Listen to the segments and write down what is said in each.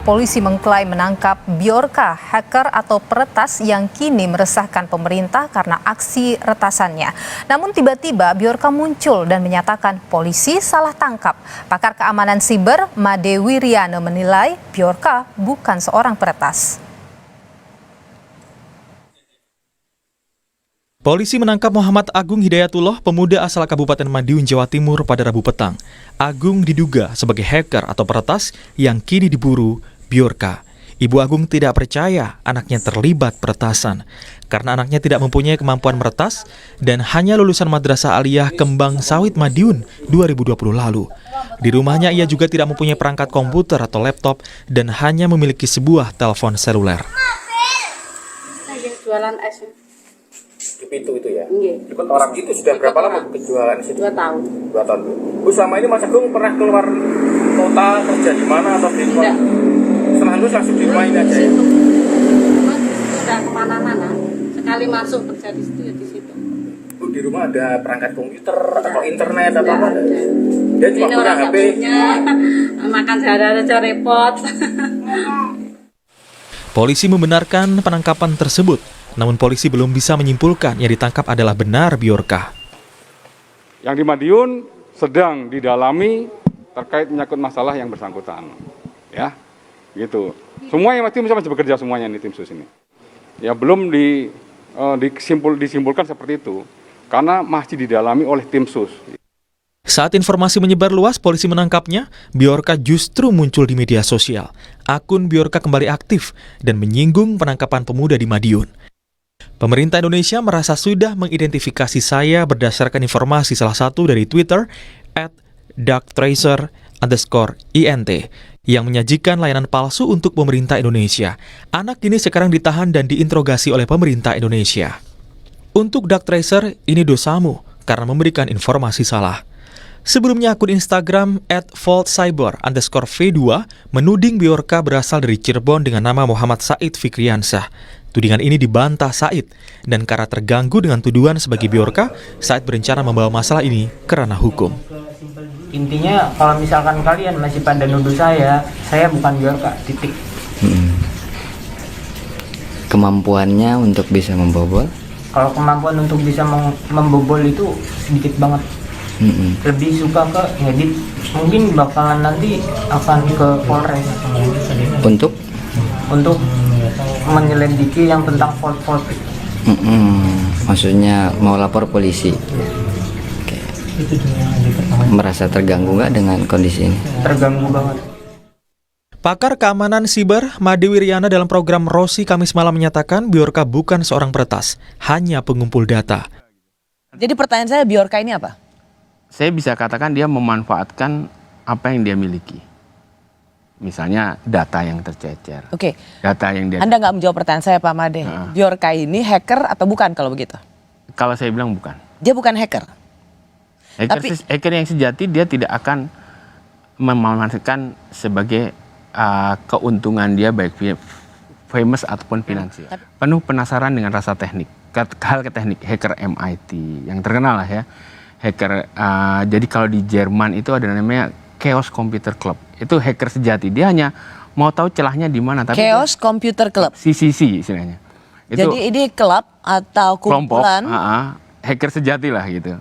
Polisi mengklaim menangkap Bjorka, hacker atau peretas yang kini meresahkan pemerintah karena aksi retasannya. Namun tiba-tiba Bjorka muncul dan menyatakan polisi salah tangkap. Pakar keamanan siber Made Wiryana menilai Bjorka bukan seorang peretas. Polisi menangkap Muhammad Agung Hidayatullah, pemuda asal Kabupaten Madiun, Jawa Timur pada Rabu petang. Agung diduga sebagai hacker atau peretas yang kini diburu Bjorka. Ibu Agung tidak percaya anaknya terlibat peretasan karena anaknya tidak mempunyai kemampuan meretas dan hanya lulusan Madrasah Aliyah Kembang Sawit Madiun 2020 lalu. Di rumahnya ia juga tidak mempunyai perangkat komputer atau laptop dan hanya memiliki sebuah telepon seluler. Jualan es. Di pintu itu ya? Iya. Ikut orang itu sudah berapa lama berjualan di situ? 2 tahun. 2 tahun. Bu, selama ini Mas Agung pernah keluar kota kerja di mana atau di luar? Tidak. Setelah lulus langsung di rumah ini aja ya? Sudah kemana-mana. Sekali masuk kerja di situ ya di situ. Bu, di rumah ada perangkat komputer atau internet atau apa? Dia cuma ini punya orang HP. punya, makan sehari-hari aja repot. Polisi membenarkan penangkapan tersebut. Namun polisi belum bisa menyimpulkan yang ditangkap adalah benar Bjorka. Yang di Madiun sedang didalami terkait menyangkut masalah yang bersangkutan. Ya, gitu. Semuanya masih bekerja semuanya ini tim sus ini. Ya belum disimpulkan seperti itu karena masih didalami oleh tim sus. Saat informasi menyebar luas, polisi menangkapnya, Bjorka justru muncul di media sosial. Akun Bjorka kembali aktif dan menyinggung penangkapan pemuda di Madiun. Pemerintah Indonesia merasa sudah mengidentifikasi saya berdasarkan informasi salah satu dari Twitter @darktracer_int yang menyajikan layanan palsu untuk pemerintah Indonesia. Anak ini sekarang ditahan dan diinterogasi oleh pemerintah Indonesia. Untuk Dark Tracer, ini dosamu karena memberikan informasi salah. Sebelumnya akun Instagram @faultcyber_v2 menuding Bjorka berasal dari Cirebon dengan nama Muhammad Said Fikriansah. Tudingan ini dibantah Said, dan karena terganggu dengan tuduhan sebagai Bjorka, Said berencana membawa masalah ini ke ranah hukum. Intinya kalau misalkan kalian masih pada nuduh saya bukan Bjorka, titik. Kemampuannya untuk bisa membobol? Kalau kemampuan untuk bisa membobol itu sedikit banget. Lebih suka ke ngedit, mungkin bakalan nanti akan ke Polres untuk menyelidiki yang tentang fault. Maksudnya mau lapor polisi. Oke. Merasa terganggu nggak dengan kondisi ini? Terganggu banget. Pakar keamanan siber Made Wiryana dalam program Rosi Kamis malam menyatakan Bjorka bukan seorang peretas, hanya pengumpul data. Jadi pertanyaan saya, Bjorka ini apa? Saya bisa katakan dia memanfaatkan apa yang dia miliki. Misalnya data yang tercecer. Oke. Data yang dia. Anda nggak menjawab pertanyaan saya, Pak Made. Bjorka ini hacker atau bukan kalau begitu? Kalau saya bilang bukan. Dia bukan hacker. Hacker yang sejati dia tidak akan memanfaatkan sebagai keuntungan dia baik famous ataupun finansial. Penuh penasaran dengan rasa teknik. Hal ke teknik, hacker MIT yang terkenal lah ya. Hacker. Jadi kalau di Jerman itu ada namanya Chaos Computer Club. Itu hacker sejati. Dia hanya mau tahu celahnya di mana. Chaos Computer Club. CCC istilahnya. Itu jadi ini klub atau kumpulan. Hacker sejati lah gitu.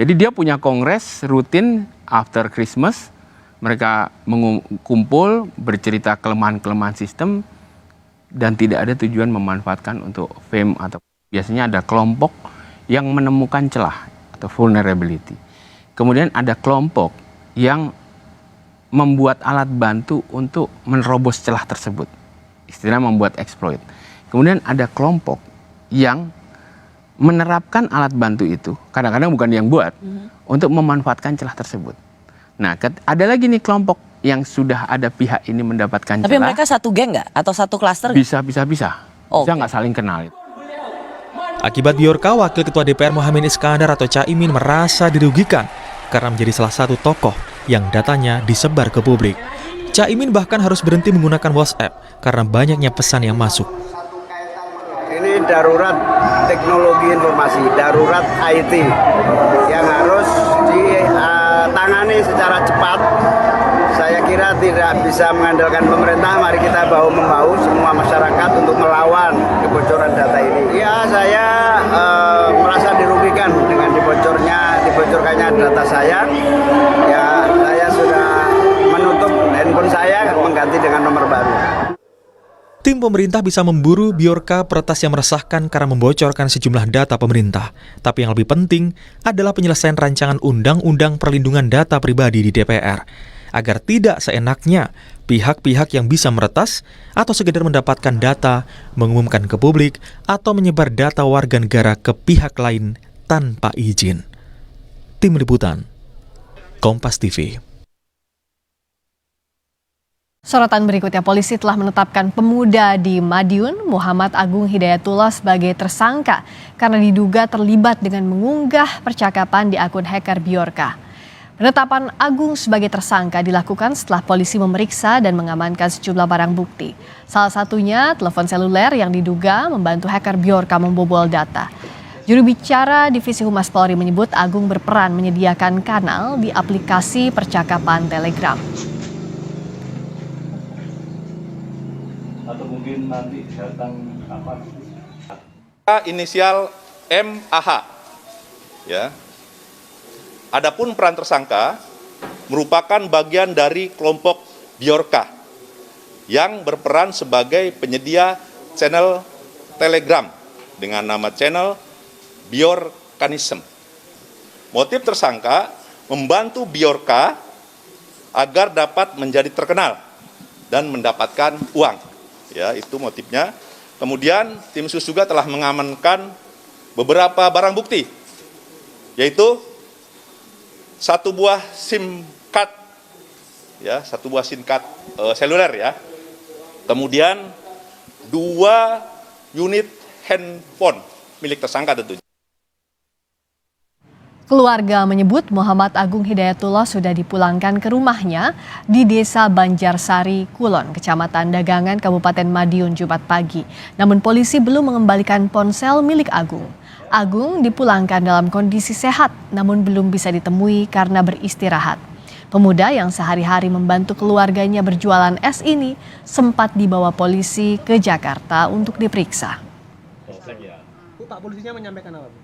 Jadi dia punya kongres rutin after Christmas. Mereka kumpul bercerita kelemahan-kelemahan sistem dan tidak ada tujuan memanfaatkan untuk fame atau biasanya ada kelompok yang menemukan celah atau vulnerability. Kemudian ada kelompok yang membuat alat bantu untuk menerobos celah tersebut. Istilah membuat exploit. Kemudian ada kelompok yang menerapkan alat bantu itu, kadang-kadang bukan yang buat, untuk memanfaatkan celah tersebut. Nah, ada lagi nih kelompok yang sudah ada pihak ini mendapatkan celah. Tapi mereka satu geng nggak? Atau satu klaster? Bisa. Bisa nggak saling kenal. Akibat Bjorka, Wakil Ketua DPR Muhammad Iskandar atau Caimin merasa dirugikan karena menjadi salah satu tokoh yang datanya disebar ke publik. Caimin bahkan harus berhenti menggunakan WhatsApp karena banyaknya pesan yang masuk. Ini darurat teknologi informasi, darurat IT yang harus ditangani secara cepat. Saya kira kira tidak bisa mengandalkan pemerintah, mari kita bahu-membahu semua masyarakat untuk melawan kebocoran data ini. Ya, saya merasa dirugikan dengan dibocorkannya data saya. Ya, saya sudah menutup handphone saya, mengganti dengan nomor baru. Tim pemerintah bisa memburu Bjorka peretas yang meresahkan karena membocorkan sejumlah data pemerintah. Tapi yang lebih penting adalah penyelesaian rancangan Undang-Undang Perlindungan Data Pribadi di DPR. Agar tidak seenaknya pihak-pihak yang bisa meretas atau sekedar mendapatkan data, mengumumkan ke publik, atau menyebar data warga negara ke pihak lain tanpa izin. Tim Liputan, Kompas TV. Sorotan berikutnya, polisi telah menetapkan pemuda di Madiun, Muhammad Agung Hidayatullah sebagai tersangka karena diduga terlibat dengan mengunggah percakapan di akun hacker Bjorka. Penetapan Agung sebagai tersangka dilakukan setelah polisi memeriksa dan mengamankan sejumlah barang bukti. Salah satunya telepon seluler yang diduga membantu hacker Bjorka membobol data. Juru bicara Divisi Humas Polri menyebut Agung berperan menyediakan kanal di aplikasi percakapan Telegram. Atau mungkin nanti datang kapan? Inisial MAH, ya. Adapun peran tersangka merupakan bagian dari kelompok Bjorka yang berperan sebagai penyedia channel Telegram dengan nama channel Bjorkanism. Motif tersangka membantu Bjorka agar dapat menjadi terkenal dan mendapatkan uang. Ya, itu motifnya. Kemudian tim sus juga telah mengamankan beberapa barang bukti, yaitu satu buah SIM card, ya, satu buah SIM card seluler, ya. Kemudian 2 unit handphone milik tersangka tentunya. Keluarga menyebut Muhammad Agung Hidayatullah sudah dipulangkan ke rumahnya di Desa Banjarsari, Kulon, Kecamatan Dagangan, Kabupaten Madiun, Jumat pagi. Namun polisi belum mengembalikan ponsel milik Agung. Agung dipulangkan dalam kondisi sehat, namun belum bisa ditemui karena beristirahat. Pemuda yang sehari-hari membantu keluarganya berjualan es ini sempat dibawa polisi ke Jakarta untuk diperiksa. Pak, polisinya menyampaikan apa, Bu?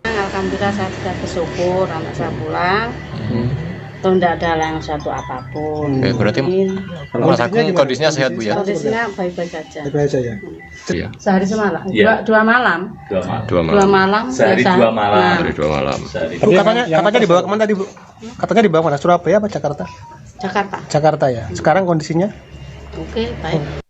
Alhamdulillah saya sudah bersyukur anak saya pulang. Toh tidak ada yang suatu apapun. Oke, berarti Mas Agung kondisinya sehat, Bu, ya? Kondisinya baik-baik saja. Baik-baik saja. Iya. Sehari semalam, Iya. dua malam. Dua malam. Sehari biasa. 2 malam. Nah, Sehari 2 malam. Bu, katanya dibawa kemana tadi, Bu? Katanya dibawa mana? Surabaya apa Jakarta? Jakarta. Jakarta, ya. Sekarang kondisinya? Oke, baik.